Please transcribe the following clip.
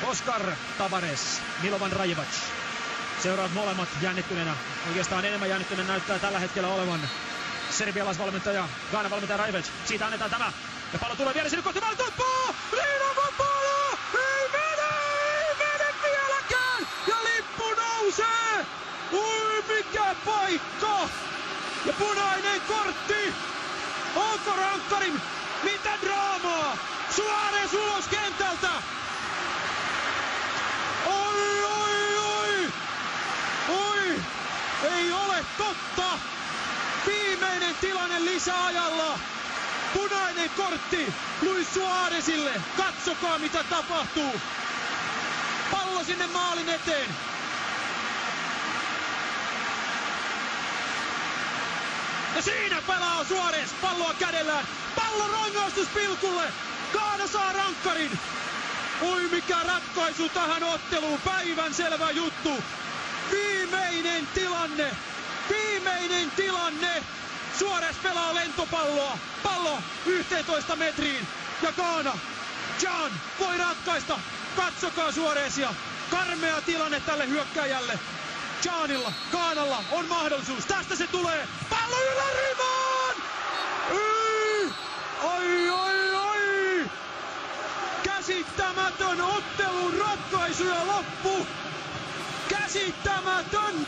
Oskar Tavares, Milovan Rajevac. Seuraavat molemmat jännittyneenä. Oikeastaan enemmän jännittyneen näyttää tällä hetkellä olevan serbialaisvalmentaja, Ghanan valmentaja Rajevac. Siitä annetaan tämä. Ja pallo tulee vielä sinne kohti maalituppaa! Liinakon pallo! Ei mene vieläkään! Ja lippu nousee! Ui, mikä paikka! Ja punainen kortti! Onko rankkarin? Mitä draamaa? Suarez ulos kentältä! Oi, oi, oi! Oi! Ei ole totta! Viimeinen tilanne lisäajalla! Punainen kortti Luis Suarezille. Katsokaa mitä tapahtuu. Pallo sinne maalin eteen. Ja siinä pelaa Suarez palloa kädellään. Pallo rangaistuspilkulle. Ghana saa rankkarin. Oi mikä ratkaisu tähän otteluun. Päivän selvä juttu. Viimeinen tilanne. Viimeinen tilanne. Suarez pelaa lentopalloa. Pallo 11 metriin. Ja Ghana. Can voi ratkaista. Katsokaa Suarezia. Karmea tilanne tälle hyökkääjälle. Canilla, Ghanalla on mahdollisuus. Tästä se tulee. Pallo ylärimaan! Oi, oi, oi! Käsittämätön ottelun ratkaisu ja loppu. Käsittämätön